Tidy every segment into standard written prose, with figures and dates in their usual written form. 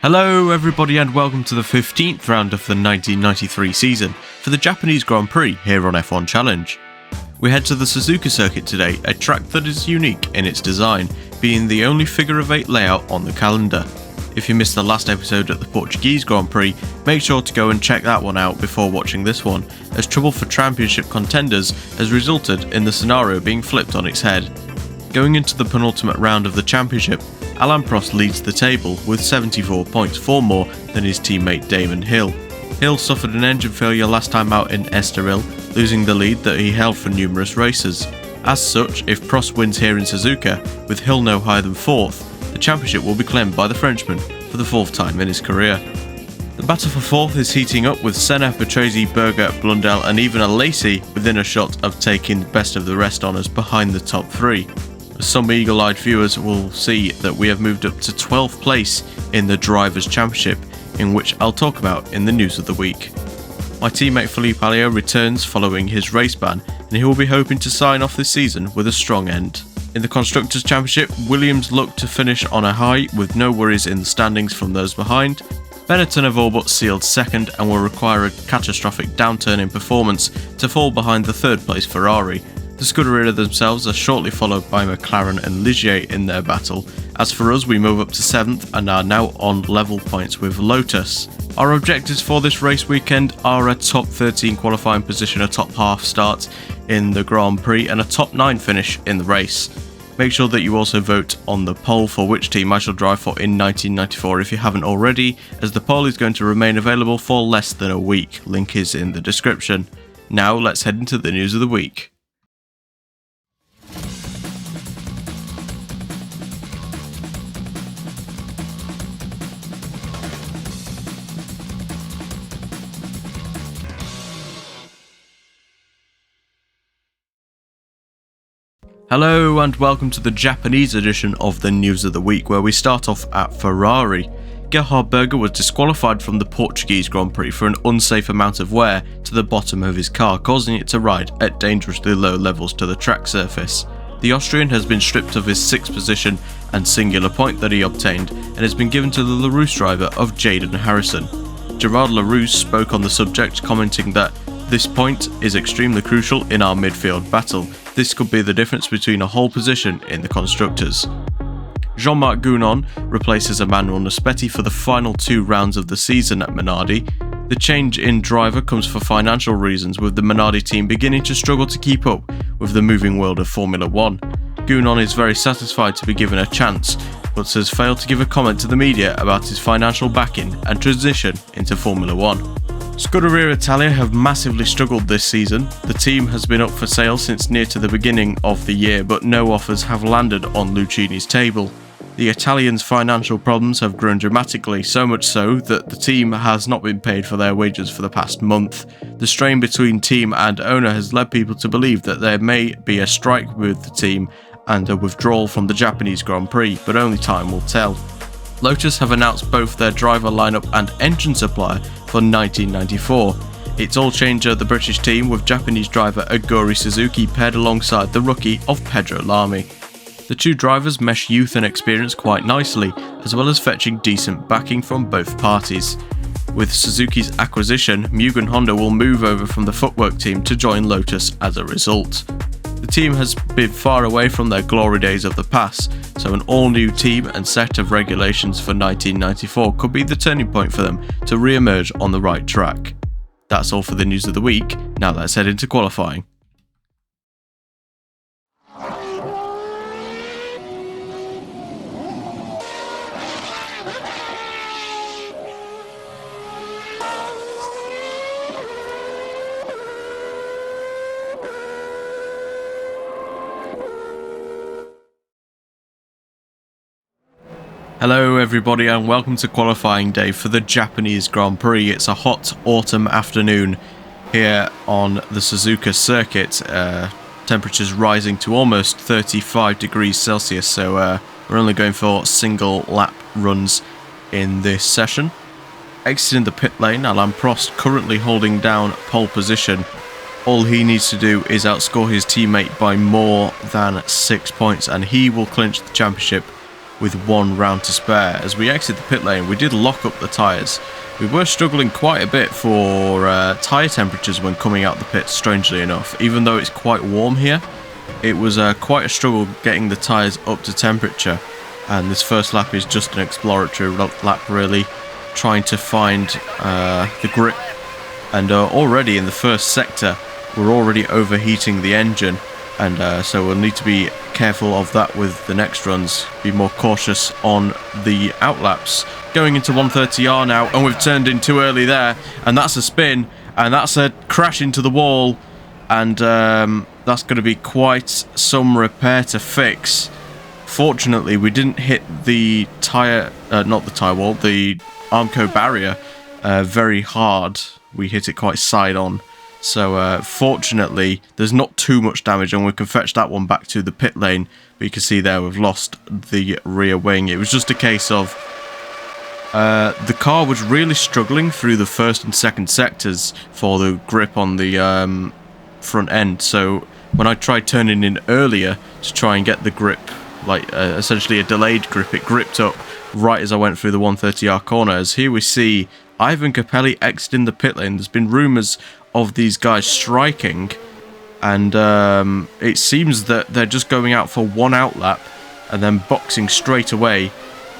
Hello everybody and welcome to the 15th round of the 1993 season for the Japanese Grand Prix here on F1 Challenge. We head to the Suzuka circuit today, a track that is unique in its design, being the only figure of 8 layout on the calendar. If you missed the last episode at the Portuguese Grand Prix, make sure to go and check that one out before watching this one, as trouble for championship contenders has resulted in the scenario being flipped on its head. Going into the penultimate round of the championship, Alain Prost leads the table with 74 points, 4 more than his teammate Damon Hill. Hill suffered an engine failure last time out in Estoril, losing the lead that he held for numerous races. As such, if Prost wins here in Suzuka, with Hill no higher than 4th, the championship will be claimed by the Frenchman for the 4th time in his career. The battle for 4th is heating up with Senna, Patrese, Berger, Blundell and even Alesi within a shot of taking best of the rest honours behind the top 3. Some eagle-eyed viewers will see that we have moved up to 12th place in the Drivers' Championship, in which I'll talk about in the news of the week. My teammate Felipe Alio returns following his race ban, and he will be hoping to sign off this season with a strong end. In the Constructors' Championship, Williams looked to finish on a high with no worries in the standings from those behind. Benetton have all but sealed second and will require a catastrophic downturn in performance to fall behind the 3rd place Ferrari. The Scuderia themselves are shortly followed by McLaren and Ligier in their battle. As for us, we move up to 7th and are now on level points with Lotus. Our objectives for this race weekend are a top 13 qualifying position, a top half start in the Grand Prix and a top 9 finish in the race. Make sure that you also vote on the poll for which team I shall drive for in 1994 if you haven't already, as the poll is going to remain available for less than a week. Link is in the description. Now let's head into the news of the week. Hello and welcome to the Japanese edition of the News of the Week, where we start off at Ferrari. Gerhard Berger was disqualified from the Portuguese Grand Prix for an unsafe amount of wear to the bottom of his car, causing it to ride at dangerously low levels to the track surface. The Austrian has been stripped of his 6th position and singular point that he obtained, and has been given to the LaRousse driver of Jaden Harrison. Gerard LaRousse spoke on the subject, commenting that "This point is extremely crucial in our midfield battle. This could be the difference between a whole position in the Constructors." Jean-Marc Gounon replaces Emmanuel Naspetti for the final 2 rounds of the season at Minardi. The change in driver comes for financial reasons, with the Minardi team beginning to struggle to keep up with the moving world of Formula 1. Gounon is very satisfied to be given a chance, but has failed to give a comment to the media about his financial backing and transition into Formula 1. Scuderia Italia have massively struggled this season. The team has been up for sale since near to the beginning of the year, but no offers have landed on Lucchini's table. The Italians' financial problems have grown dramatically, so much so that the team has not been paid for their wages for the past month. The strain between team and owner has led people to believe that there may be a strike with the team and a withdrawal from the Japanese Grand Prix, but only time will tell. Lotus have announced both their driver lineup and engine supplier for 1994. It's all-changer the British team, with Japanese driver Aguri Suzuki paired alongside the rookie of Pedro Lamy. The 2 drivers mesh youth and experience quite nicely, as well as fetching decent backing from both parties. With Suzuki's acquisition, Mugen Honda will move over from the footwork team to join Lotus as a result. The team has been far away from their glory days of the past, so an all-new team and set of regulations for 1994 could be the turning point for them to re-emerge on the right track. That's all for the news of the week. Now let's head into qualifying. Hello everybody and welcome to qualifying day for the Japanese Grand Prix. It's a hot autumn afternoon here on the Suzuka circuit. Temperatures rising to almost 35 degrees Celsius, so we're only going for single lap runs in this session. Exiting the pit lane, Alain Prost currently holding down pole position. All he needs to do is outscore his teammate by more than 6 points and he will clinch the championship with 1 round to spare. As we exit the pit lane, we did lock up the tyres. We were struggling quite a bit for tyre temperatures when coming out the pit, strangely enough. Even though it's quite warm here, it was quite a struggle getting the tyres up to temperature. And this first lap is just an exploratory lap, really, trying to find the grip. And already in the first sector, we're already overheating the engine. And so we'll need to be careful of that with the next runs. Be more cautious on the outlaps. Going into 130R now, and we've turned in too early there. And that's a spin, and that's a crash into the wall. And that's going to be quite some repair to fix. Fortunately, we didn't hit the tyre, not the tyre wall, the Armco barrier very hard. We hit it quite side on. So fortunately, there's not too much damage, and we can fetch that one back to the pit lane. But you can see there we've lost the rear wing. It was just a case of the car was really struggling through the first and second sectors for the grip on the front end. So when I tried turning in earlier to try and get the grip, like essentially a delayed grip, it gripped up right as I went through the 130R corner. As here we see Ivan Capelli exiting the pit lane. There's been rumours of these guys striking, and it seems that they're just going out for 1 outlap and then boxing straight away.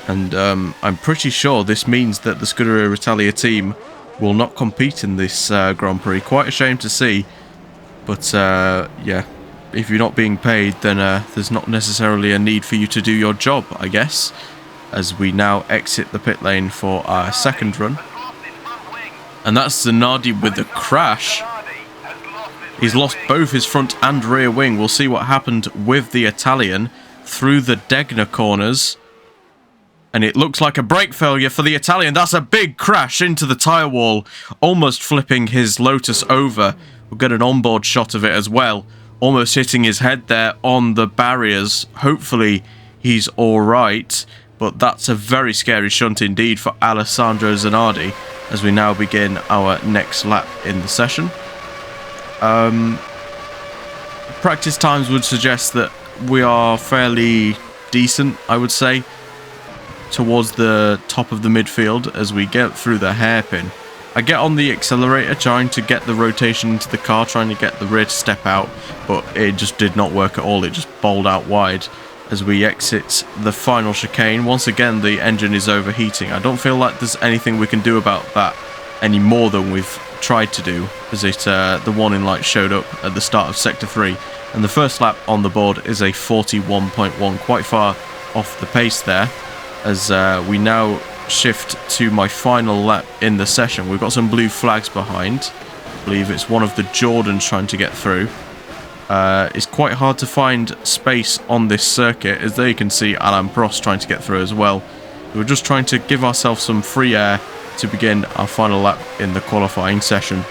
And I'm pretty sure this means that the Scuderia Italia team will not compete in this Grand Prix. Quite a shame to see, but yeah, if you're not being paid, then there's not necessarily a need for you to do your job, I guess. As we now exit the pit lane for our second run. And that's Zanardi with the crash. He's lost both his front and rear wing. We'll see what happened with the Italian through the Degner corners. And it looks like a brake failure for the Italian. That's a big crash into the tyre wall, almost flipping his Lotus over. We'll get an onboard shot of it as well. Almost hitting his head there on the barriers. Hopefully he's alright. But that's a very scary shunt indeed for Alessandro Zanardi, as we now begin our next lap in the session. Practice times would suggest that we are fairly decent, I would say, towards the top of the midfield as we get through the hairpin. I get on the accelerator trying to get the rotation into the car, trying to get the rear to step out, but it just did not work at all. It just bowled out wide. As we exit the final chicane, once again the engine is overheating. I don't feel like there's anything we can do about that any more than we've tried to do, as the warning light showed up at the start of Sector 3. And the first lap on the board is a 41.1, quite far off the pace there, as we now shift to my final lap in the session. We've got some blue flags behind. I believe it's one of the Jordans trying to get through. It's quite hard to find space on this circuit, as there you can see Alain Prost trying to get through as well. We're just trying to give ourselves some free air to begin our final lap in the qualifying session.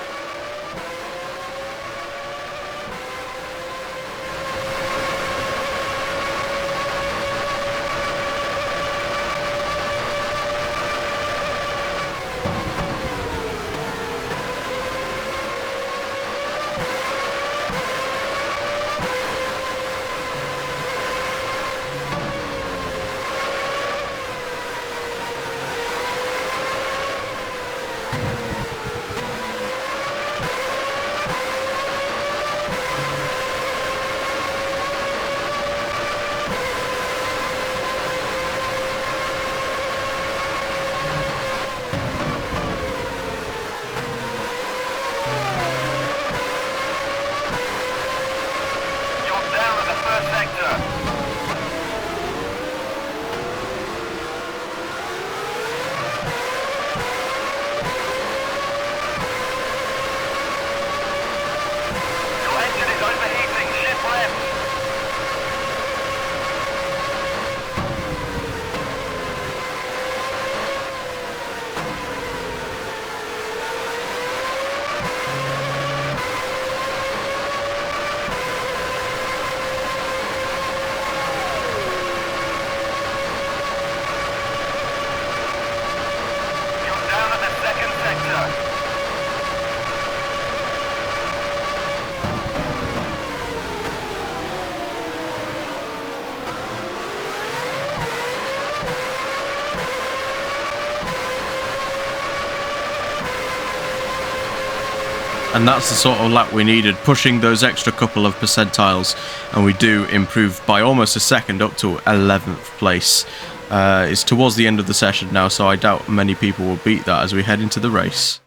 And that's the sort of lap we needed, pushing those extra couple of percentiles, and we do improve by almost a second up to 11th place. It's towards the end of the session now, so I doubt many people will beat that as we head into the race.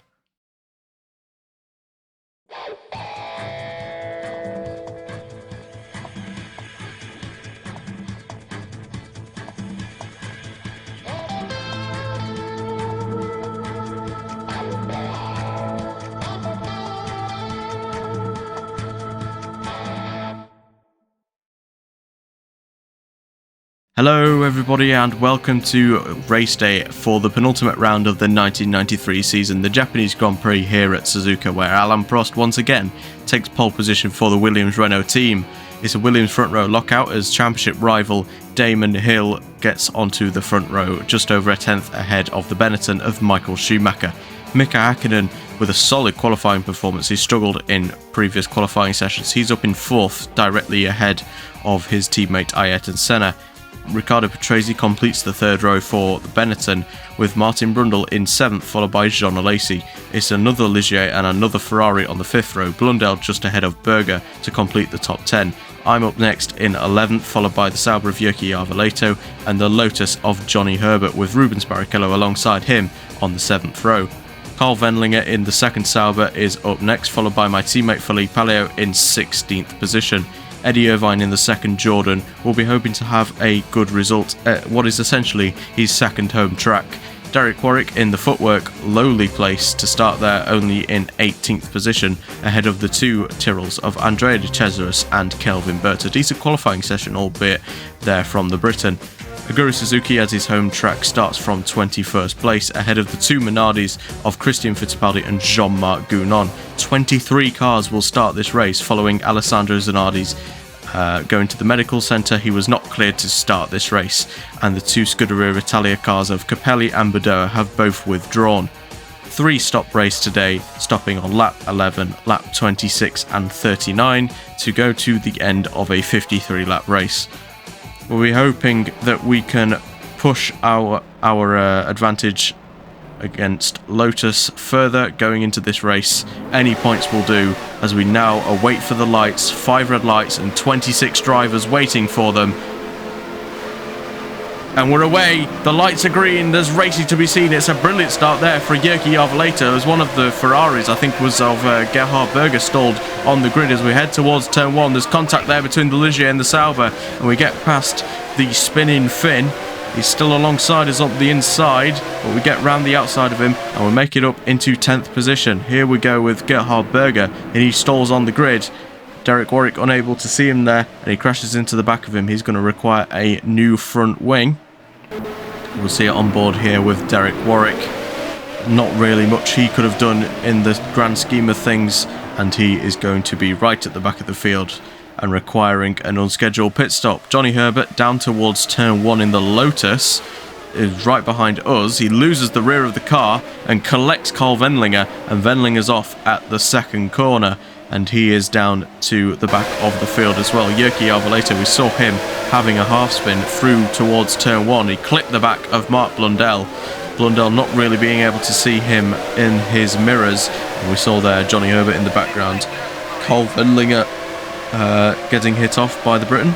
Hello everybody and welcome to race day for the penultimate round of the 1993 season, the Japanese Grand Prix here at Suzuka, where Alain Prost once again takes pole position for the Williams-Renault team. It's a Williams front row lockout as championship rival Damon Hill gets onto the front row, just over a tenth ahead of the Benetton of Michael Schumacher. Mika Häkkinen with a solid qualifying performance. He struggled in previous qualifying sessions. He's up in 4th, directly ahead of his teammate Ayrton Senna. Riccardo Patrese completes the 3rd row for the Benetton, with Martin Blundell in 7th, followed by Jean Alesi. It's another Ligier and another Ferrari on the 5th row, Blundell just ahead of Berger to complete the top 10. I'm up next in 11th, followed by the Sauber of Yuki Arvelato and the Lotus of Johnny Herbert, with Rubens Barrichello alongside him on the 7th row. Carl Wendlinger in the 2nd Sauber is up next, followed by my teammate Felipe Paleo in 16th position. Eddie Irvine in the 2nd Jordan will be hoping to have a good result at what is essentially his 2nd home track. Derek Warwick in the footwork, lowly place to start there, only in 18th position, ahead of the 2 Tyrrells of Andrea De Cesaris and Kelvin Burt. A decent qualifying session, albeit there from the Briton. Aguri Suzuki as his home track starts from 21st place, ahead of the 2 Minardis of Christian Fittipaldi and Jean-Marc Gounon. 23 cars will start this race following Alessandro Zanardi's going to the medical centre. He was not cleared to start this race, and the 2 Scuderia Italia cars of Capelli and Berger have both withdrawn. 3-stop race today, stopping on lap 11, lap 26 and 39 to go to the end of a 53-lap race. We'll be hoping that we can push our advantage against Lotus further going into this race. Any points will do, as we now await for the lights. 5 red lights and 26 drivers waiting for them. And we're away. The lights are green. There's racing to be seen. It's a brilliant start there for Yuki Arvelato, as one of the Ferraris, I think was of Gerhard Berger, stalled on the grid as we head towards turn 1. There's contact there between the Ligier and the Sauber, and we get past the spinning Finn. He's still alongside us up the inside, but we get round the outside of him and we make it up into 10th position. Here we go with Gerhard Berger, and he stalls on the grid. Derek Warwick unable to see him there, and he crashes into the back of him. He's going to require a new front wing. We'll see it on board here with Derek Warwick. Not really much he could have done in the grand scheme of things, and he is going to be right at the back of the field and requiring an unscheduled pit stop. Johnny Herbert down towards turn 1 in the Lotus is right behind us. He loses the rear of the car and collects Carl Wendlinger, and Wendlinger's off at the 2nd corner, and he is down to the back of the field as well. Yuki Arvelato, we saw him having a half spin through towards turn 1. He clipped the back of Mark Blundell. Blundell not really being able to see him in his mirrors, and we saw there Johnny Herbert in the background. Carl Wendlinger getting hit off by the Briton.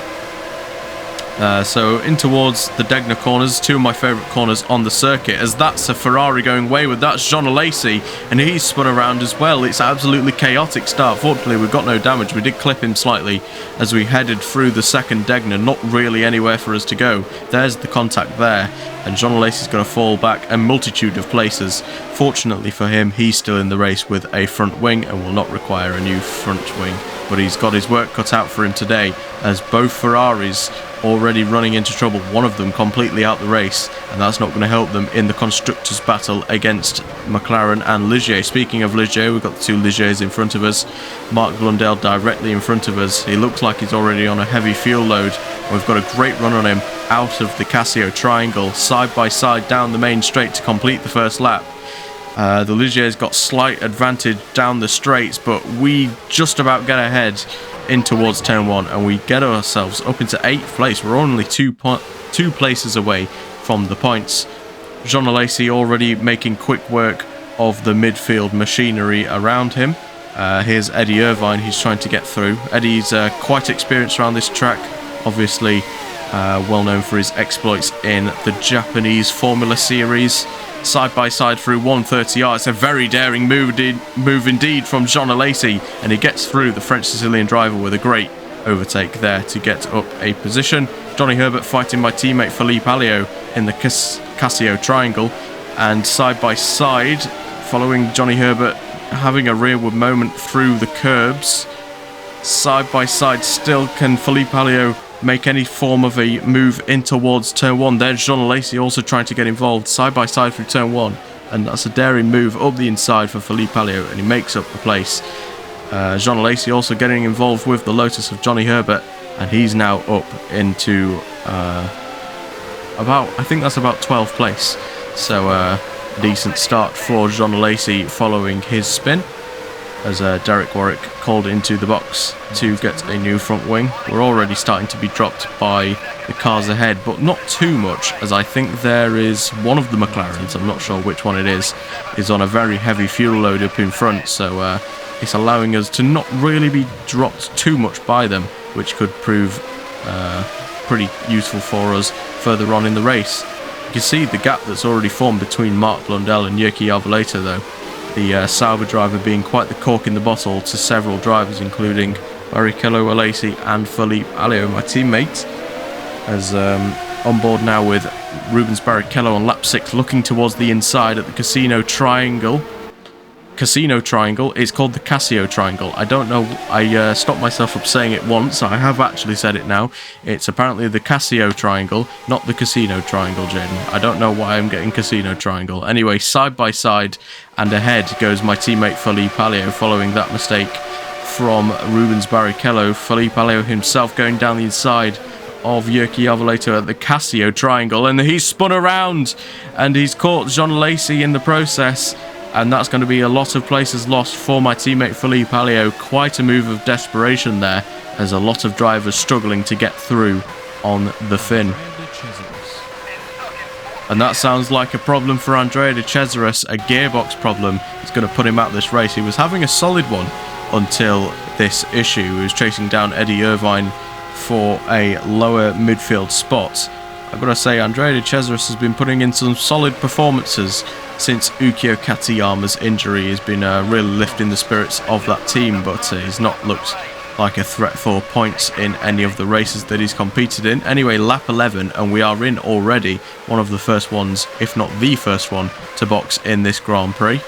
So in towards the Degner corners, 2 of my favourite corners on the circuit, as that's a Ferrari going wayward. That's Jean Alesi, and he's spun around as well. It's absolutely chaotic start. Fortunately, we've got no damage. We did clip him slightly as we headed through the 2nd Degner. Not really anywhere for us to go. There's the contact there, and Jean Alesi's going to fall back a multitude of places. Fortunately for him, he's still in the race with a front wing and will not require a new front wing. But he's got his work cut out for him today, as both Ferraris already running into trouble, one of them completely out the race, and that's not going to help them in the constructors battle against McLaren and Ligier. Speaking of Ligier, we've got the 2 Ligiers in front of us. Mark Blundell directly in front of us. He looks like he's already on a heavy fuel load. We've got a great run on him out of the Casio triangle, side by side down the main straight to complete the first lap. The Ligier's got slight advantage down the straights, but we just about get ahead in towards turn 1, and we get ourselves up into 8th place. We're only two places away from the points. Jean Alesi already making quick work of the midfield machinery around him, Here's Eddie Irvine, he's trying to get through. Eddie's quite experienced around this track, obviously well known for his exploits in the Japanese Formula Series. Side by side through 130R. It's a very daring move indeed from Jean Alesi, and he gets through the French-Sicilian driver with a great overtake there to get up a position. Johnny Herbert fighting my teammate Filipe Alliot in the Casio triangle, and side by side following Johnny Herbert having a rearward moment through the curbs. Side by side still, can Filipe Alliot make any form of a move in towards turn 1? There's Jean Alesi also trying to get involved side by side through turn 1, and that's a daring move up the inside for Filipe Alliot, and he makes up the place. Jean Alesi also getting involved with the Lotus of Johnny Herbert, and he's now up into I think that's about 12th place. So a decent start for Jean Alesi following his spin, as Derek Warwick called into the box to get a new front wing. We're already starting to be dropped by the cars ahead, but not too much, as I think there is one of the McLarens, I'm not sure which one it is on a very heavy fuel load up in front, so it's allowing us to not really be dropped too much by them, which could prove pretty useful for us further on in the race. You can see the gap that's already formed between Mark Blundell and Jyrki Arvelator though. The Sauber driver being quite the cork in the bottle to several drivers, including Barrichello, Alesi and Filipe Alliot, my teammate, as on board now with Rubens Barrichello on lap 6, looking towards the inside at the Casino Triangle. It's called the Casio Triangle. I don't know, I stopped myself from saying it once, I have actually said it now. It's apparently the Casio Triangle, not the Casino Triangle, Jaden. I don't know why I'm getting Casino Triangle. Anyway, side by side and ahead goes my teammate Filipe Alliot, following that mistake from Rubens Barrichello. Filipe Alliot himself going down the inside of Jyrki Arvelator at the Casio Triangle, and he's spun around and he's caught Jean Alesi in the process. And that's going to be a lot of places lost for my teammate Filipe Alliot. Quite a move of desperation there, as a lot of drivers struggling to get through on the fin. And that sounds like a problem for Andrea de Cesaris, a gearbox problem. It's going to put him out of this race. He was having a solid one until this issue. He was chasing down Eddie Irvine for a lower midfield spot. I've got to say, Andrea de Cesaris has been putting in some solid performances since Ukyo Katayama's injury. Has been really lifting the spirits of that team, but he's not looked like a threat for points in any of the races that he's competed in. Anyway, lap 11, and we are in already one of the first ones, if not the first one, to box in this Grand Prix.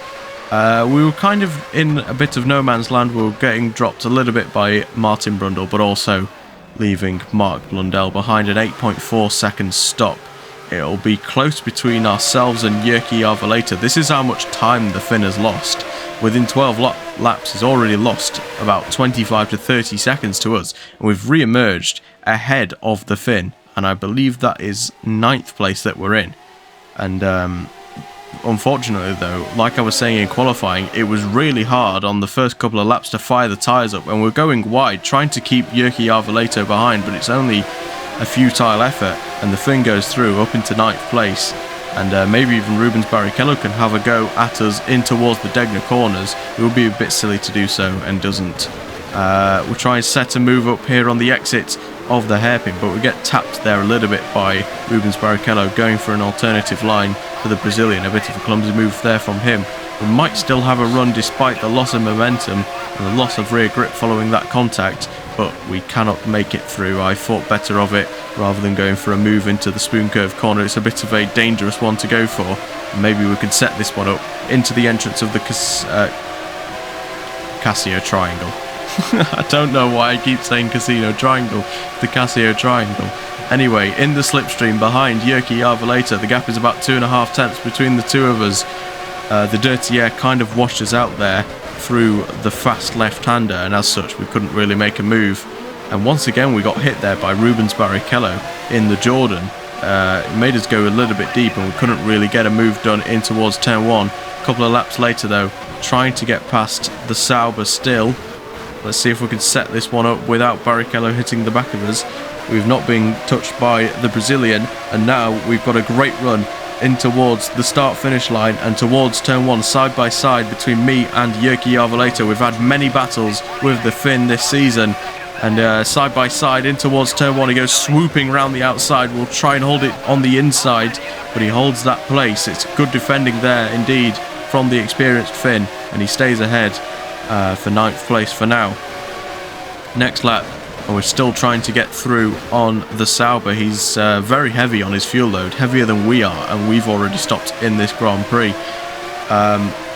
We were kind of in a bit of no man's land. We were getting dropped a little bit by Martin Brundle, but also leaving Mark Blundell behind, an 8.4 second stop. It'll be close between ourselves and Jyrki Arvelator. This is how much time the Finn has lost. Within 12 laps, he's already lost about 25 to 30 seconds to us, and we've re-emerged ahead of the Finn, and I believe that is 9th place that we're in. And unfortunately though, like I was saying in qualifying, it was really hard on the first couple of laps to fire the tyres up, and we're going wide trying to keep Jyrki Arvelator behind, but it's only a futile effort, and the Finn goes through up into 9th place, and maybe even Rubens Barrichello can have a go at us in towards the Degner corners. It would be a bit silly to do so, and doesn't. We're trying to set a move up here on the exit of the hairpin, but we get tapped there a little bit by Rubens Barrichello, going for an alternative line for the Brazilian. A bit of a clumsy move there from him. We might still have a run despite the loss of momentum and the loss of rear grip following that contact, but we cannot make it through. I thought better of it rather than going for a move into the spoon curve corner. It's a bit of a dangerous one to go for. Maybe we could set this one up into the entrance of the Casio Triangle. I don't know why I keep saying Casino Triangle, the Casio Triangle. Anyway, in the slipstream behind Jyrki Arvelator, the gap is about 2.5 tenths between the two of us. The dirty air kind of washed us out there through the fast left-hander, and as such we couldn't really make a move. And once again we got hit there by Rubens Barrichello in the Jordan. It made us go a little bit deep, and we couldn't really get a move done in towards turn 1. A couple of laps later though, trying to get past the Sauber still. Let's see if we can set this one up without Barrichello hitting the back of us. We've not been touched by the Brazilian, and now we've got a great run in towards the start-finish line and towards turn 1, side by side between me and Jyrki Järveläinen. We've had many battles with the Finn this season, and side by side in towards turn 1, he goes swooping around the outside. We'll try and hold it on the inside, but he holds that place. It's good defending there indeed from the experienced Finn, and he stays ahead for 9th place for now. Next lap, and we're still trying to get through on the Sauber. He's very heavy on his fuel load, heavier than we are, and we've already stopped in this Grand Prix.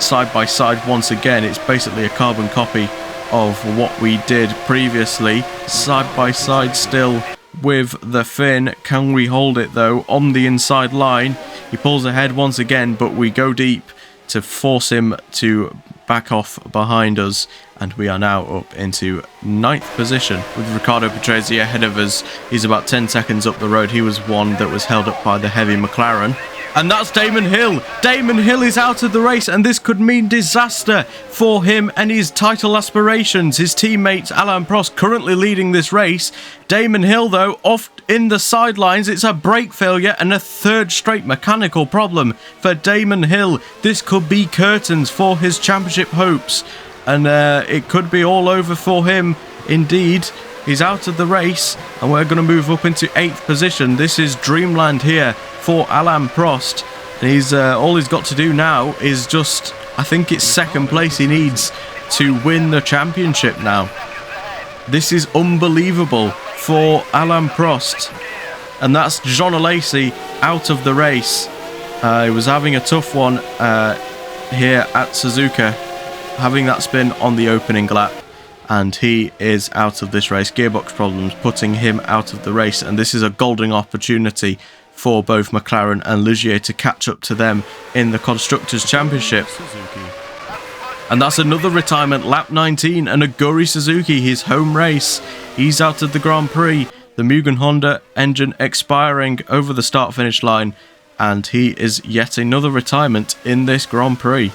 Side by side once again, it's basically a carbon copy of what we did previously. Side by side still with the Finn. Can we hold it though on the inside line? He pulls ahead once again, but we go deep to force him to back off behind us, and we are now up into 9th position with Riccardo Patrese ahead of us. He's about 10 seconds up the road. He was one that was held up by the heavy McLaren. And that's Damon Hill. Damon Hill is out of the race, and this could mean disaster for him and his title aspirations. His teammate Alain Prost currently leading this race. Damon Hill, though, off in the sidelines. It's a brake failure and a 3rd straight mechanical problem for Damon Hill. This could be curtains for his championship hopes, and it could be all over for him indeed. He's out of the race, and we're going to move up into 8th position. This is dreamland here for Alain Prost, and he's all he's got to do now is just, I think it's 2nd place he needs to win the championship now. This is unbelievable for Alain Prost, and that's Jean Alesi out of the race. He was having a tough one here at Suzuka, having that spin on the opening lap, and he is out of this race. Gearbox problems putting him out of the race, and this is a golden opportunity for both McLaren and Ligier to catch up to them in the Constructors' Championship. And that's another retirement, lap 19, and Aguri Suzuki, his home race. He's out of the Grand Prix. The Mugen Honda engine expiring over the start-finish line, and he is yet another retirement in this Grand Prix.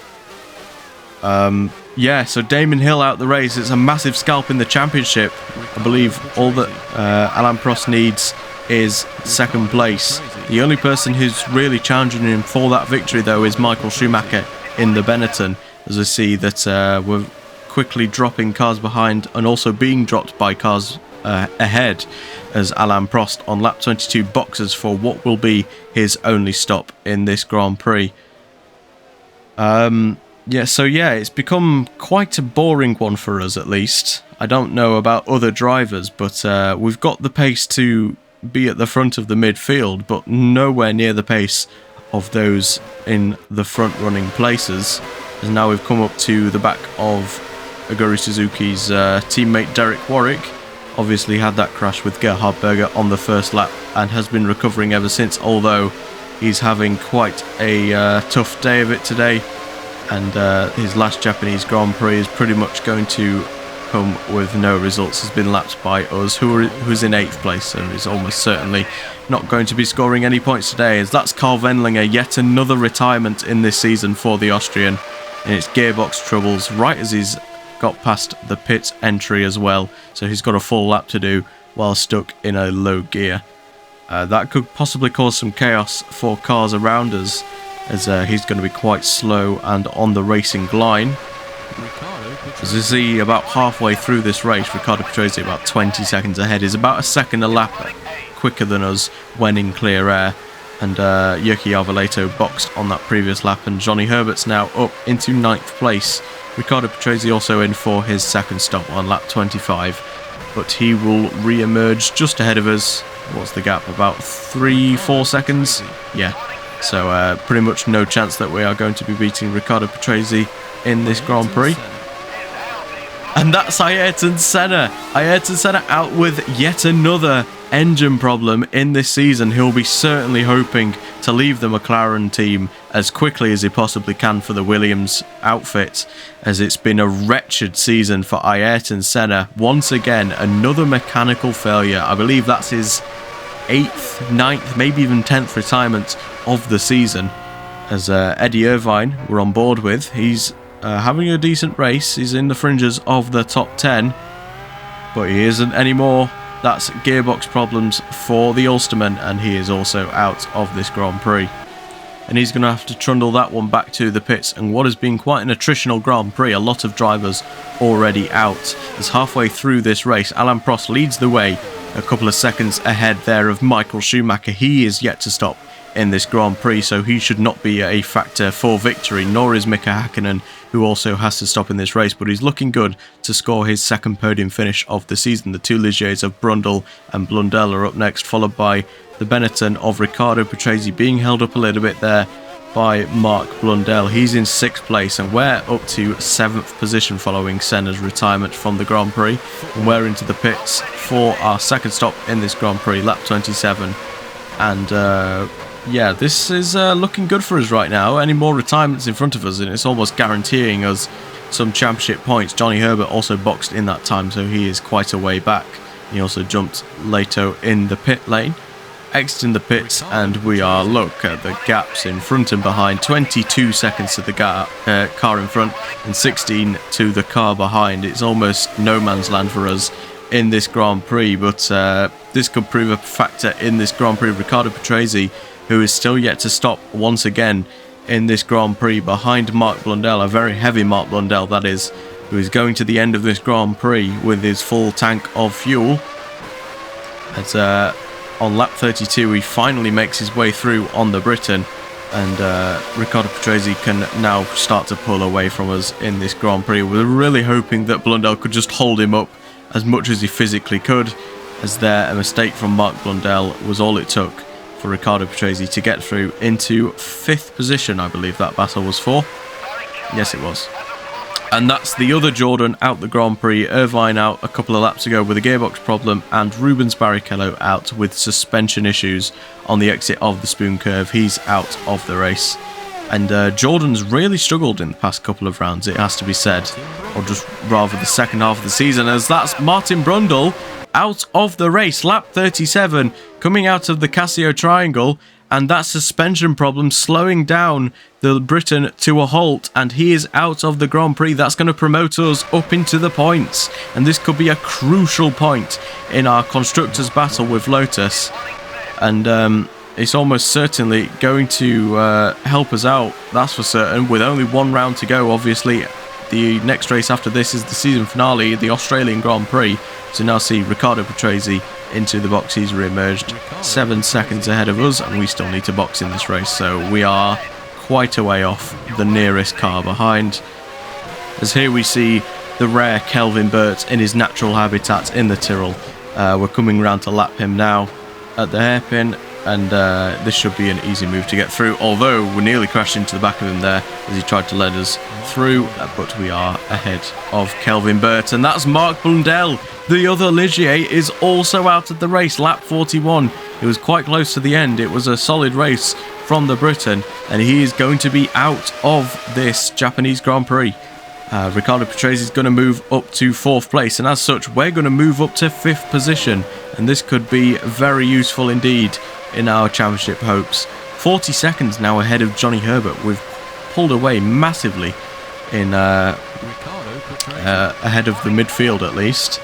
Yeah, so Damon Hill out the race. It's a massive scalp in the championship. I believe all that Alain Prost needs is 2nd place. The only person who's really challenging him for that victory, though, is Michael Schumacher in the Benetton, as I see that we're quickly dropping cars behind and also being dropped by cars ahead, as Alain Prost on lap 22 boxes for what will be his only stop in this Grand Prix. Yeah, so yeah, it's become quite a boring one for us, at least. I don't know about other drivers, but we've got the pace to be at the front of the midfield, but nowhere near the pace of those in the front running places. As now we've come up to the back of Aguri Suzuki's teammate Derek Warwick. Obviously had that crash with Gerhard Berger on the first lap and has been recovering ever since, although he's having quite a tough day of it today, and his last Japanese Grand Prix is pretty much going to come with no results. Has been lapped by us, who's in 8th place, so he's almost certainly not going to be scoring any points today, as that's Karl Wendlinger, yet another retirement in this season for the Austrian, and it's gearbox troubles right as he's got past the pit entry as well, so he's got a full lap to do while stuck in a low gear. That could possibly cause some chaos for cars around us, as he's going to be quite slow and on the racing line. As you see, about halfway through this race, Riccardo Patrese, about 20 seconds ahead, is about a second a lap quicker than us when in clear air, and Jyrki Järveläinen boxed on that previous lap, and Johnny Herbert's now up into 9th place. Riccardo Patrese also in for his 2nd stop on lap 25, but he will re-emerge just ahead of us. What's the gap? About 3-4 seconds? Yeah, so pretty much no chance that we are going to be beating Riccardo Patrese in this Grand Prix. And that's Ayrton Senna. Ayrton Senna out with yet another engine problem in this season. He'll be certainly hoping to leave the McLaren team as quickly as he possibly can for the Williams outfit, as it's been a wretched season for Ayrton Senna. Once again, another mechanical failure. I believe that's his 8th, 9th, maybe even 10th retirement of the season, as Eddie Irvine we're on board with. He's having a decent race. He's in the fringes of the top 10, but he isn't anymore. That's gearbox problems for the Ulsterman, and he is also out of this Grand Prix. and he's going to have to trundle that one back to the pits. And what has been quite an attritional Grand Prix, a lot of drivers already out. As halfway through this race, Alain Prost leads the way, a couple of seconds ahead there of Michael Schumacher. He is yet to stop in this Grand Prix, so he should not be a factor for victory, nor is Mika Hakkinen, who also has to stop in this race, but he's looking good to score his second podium finish of the season. The two Ligiers of Brundle and Blundell are up next, followed by the Benetton of Riccardo Patrese, being held up a little bit there by Mark Blundell. He's in 6th place, and we're up to 7th position following Senna's retirement from the Grand Prix, and we're into the pits for our second stop in this Grand Prix, lap 27, and yeah, this is looking good for us right now. Any more retirements in front of us, and it's almost guaranteeing us some championship points. Johnny Herbert also boxed in that time, so he is quite a way back. He also jumped later in the pit lane, exiting the pits, and we are, look at the gaps in front and behind. 22 seconds to the car in front and 16 to the car behind. It's almost no man's land for us in this Grand Prix, but this could prove a factor in this Grand Prix. Riccardo Patrese, who is still yet to stop once again in this Grand Prix behind Mark Blundell, a very heavy Mark Blundell that is, who is going to the end of this Grand Prix with his full tank of fuel. As on lap 32 he finally makes his way through on the Briton, and Riccardo Patrese can now start to pull away from us in this Grand Prix. We're really hoping that Blundell could just hold him up as much as he physically could, as there a mistake from Mark Blundell was all it took for Riccardo Patrese to get through into 5th position. I believe that battle was for. Yes, it was. And that's the other Jordan out the Grand Prix. Irvine out a couple of laps ago with a gearbox problem, and Rubens Barrichello out with suspension issues on the exit of the Spoon Curve. He's out of the race. And Jordan's really struggled in the past couple of rounds, it has to be said, or just rather the second half of the season, as that's Martin Brundle out of the race, lap 37, coming out of the Casio Triangle, and that suspension problem slowing down the Briton to a halt, and he is out of the Grand Prix. That's going to promote us up into the points, and this could be a crucial point in our constructors' battle with Lotus, and it's almost certainly going to help us out, that's for certain, with only one round to go. Obviously, the next race after this is the season finale, the Australian Grand Prix. So now see Riccardo Patrese into the box. He's re-emerged 7 seconds ahead of us, and we still need to box in this race. So we are quite a way off the nearest car behind. As here we see the rare Kelvin Burt in his natural habitat in the Tyrrell. We're coming round to lap him now at the hairpin, and this should be an easy move to get through, although we nearly crashed into the back of him there as he tried to let us through, but we are ahead of Kelvin Burt, and that's Mark Blundell. The other Ligier is also out of the race, lap 41. It was quite close to the end. It was a solid race from the Briton, and he is going to be out of this Japanese Grand Prix. Riccardo Patrese is going to move up to 4th place, and as such we're going to move up to 5th position, and this could be very useful indeed in our championship hopes. 40 seconds now ahead of Johnny Herbert. We've pulled away massively in ahead of the midfield at least,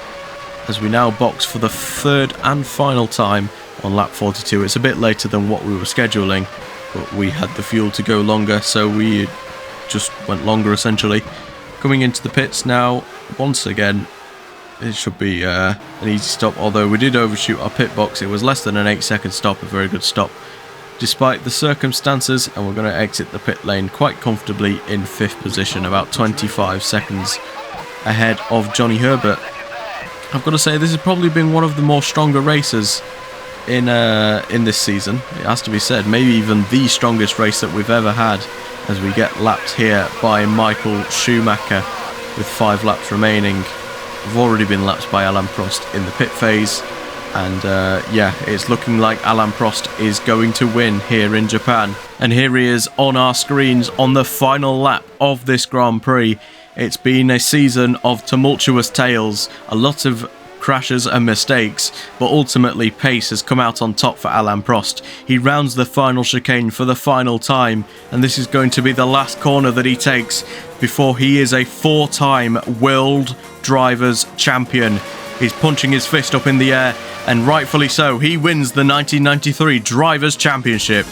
as we now box for the 3rd and final time on lap 42. It's a bit later than what we were scheduling, but we had the fuel to go longer, so we just went longer essentially. Coming into the pits now, once again, it should be an easy stop, although we did overshoot our pit box. It was less than an 8-second stop, a very good stop despite the circumstances, and we're going to exit the pit lane quite comfortably in 5th position, about 25 seconds ahead of Johnny Herbert. I've got to say, this has probably been one of the more stronger races in this season, it has to be said, maybe even the strongest race that we've ever had, as we get lapped here by Michael Schumacher with 5 laps remaining. We've already been lapped by Alain Prost in the pit phase, and yeah, it's looking like Alain Prost is going to win here in Japan. And here he is on our screens on the final lap of this Grand Prix. It's been a season of tumultuous tales, a lot of crashes and mistakes, but ultimately pace has come out on top for Alain Prost. He rounds the final chicane for the final time, and this is going to be the last corner that he takes before he is a 4-time World Drivers' Champion. He's punching his fist up in the air, and rightfully so, he wins the 1993 Drivers' Championship.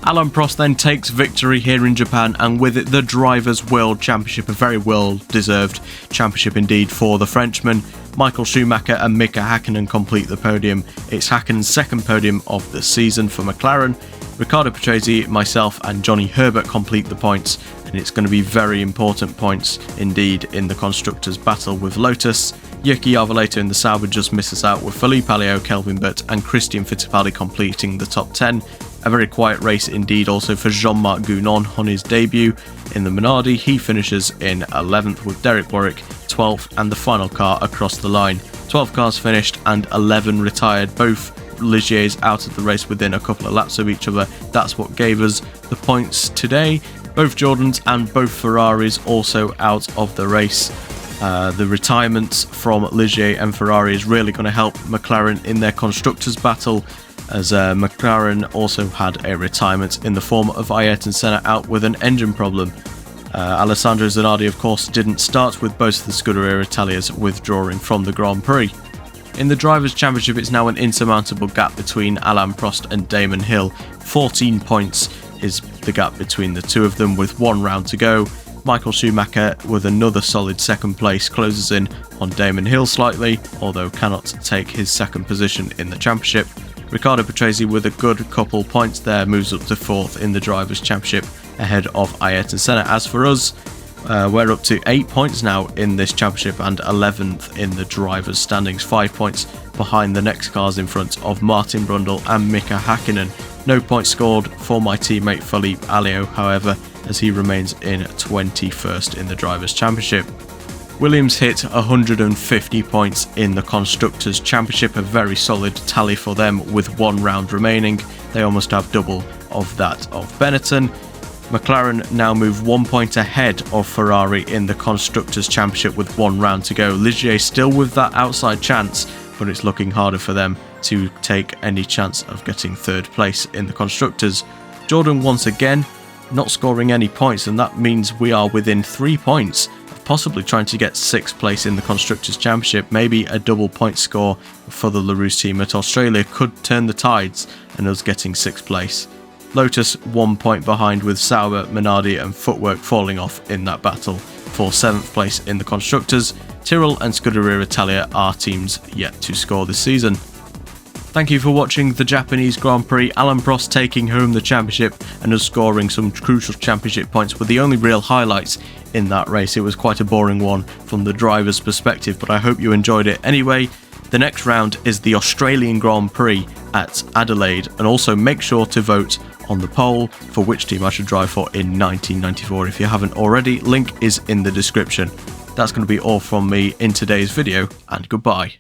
Alain Prost then takes victory here in Japan, and with it the Drivers' World Championship, a very well-deserved championship indeed for the Frenchman. Michael Schumacher and Mika Häkkinen complete the podium. It's Häkkinen's second podium of the season for McLaren. Riccardo Patrese, myself and Johnny Herbert complete the points, and it's going to be very important points indeed in the Constructors' battle with Lotus. Yuki Arvelato in the Sauber just misses out, with Felipe Aleo, Kelvin Burt and Christian Fittipaldi completing the top 10. A very quiet race indeed also for Jean-Marc Gounon on his debut. In the Minardi, he finishes in 11th with Derek Warwick 12th and the final car across the line. 12 cars finished and 11 retired, both Ligiers out of the race within a couple of laps of each other. That's what gave us the points today. Both Jordans and both Ferraris also out of the race. The retirements from Ligier and Ferrari is really going to help McLaren in their Constructors' battle, as McLaren also had a retirement in the form of Ayrton Senna out with an engine problem. Alessandro Zanardi, of course, didn't start, with both of the Scuderia Italias withdrawing from the Grand Prix. In the Drivers' Championship, it's now an insurmountable gap between Alain Prost and Damon Hill. 14 points is the gap between the two of them with one round to go. Michael Schumacher, with another solid second place, closes in on Damon Hill slightly, although cannot take his second position in the championship. Riccardo Patrese, with a good couple points there, moves up to 4th in the Drivers' Championship ahead of Ayrton Senna. As for us, we're up to 8 points now in this championship and 11th in the Drivers' standings, 5 points behind the next cars in front of Martin Brundle and Mika Häkkinen. No points scored for my teammate Felipe Aleo, however, as he remains in 21st in the Drivers' Championship. Williams hit 150 points in the Constructors' Championship, a very solid tally for them with one round remaining. They almost have double of that of Benetton. McLaren now move 1 point ahead of Ferrari in the Constructors' Championship with one round to go. Ligier still with that outside chance, but it's looking harder for them to take any chance of getting third place in the Constructors. Jordan once again not scoring any points, and that means we are within 3 points of possibly trying to get 6th place in the Constructors' Championship. Maybe a double point score for the LaRousse team at Australia could turn the tides and us getting 6th place. Lotus 1 point behind, with Sauber, Minardi and Footwork falling off in that battle for 7th place in the Constructors. Tyrrell and Scuderia Italia are teams yet to score this season. Thank you for watching the Japanese Grand Prix. Alain Prost taking home the championship and us scoring some crucial championship points were the only real highlights in that race. It was quite a boring one from the driver's perspective, but I hope you enjoyed it anyway. The next round is the Australian Grand Prix at Adelaide, and also make sure to vote on the poll for which team I should drive for in 1994 if you haven't already. Link is in the description. That's going to be all from me in today's video, and goodbye.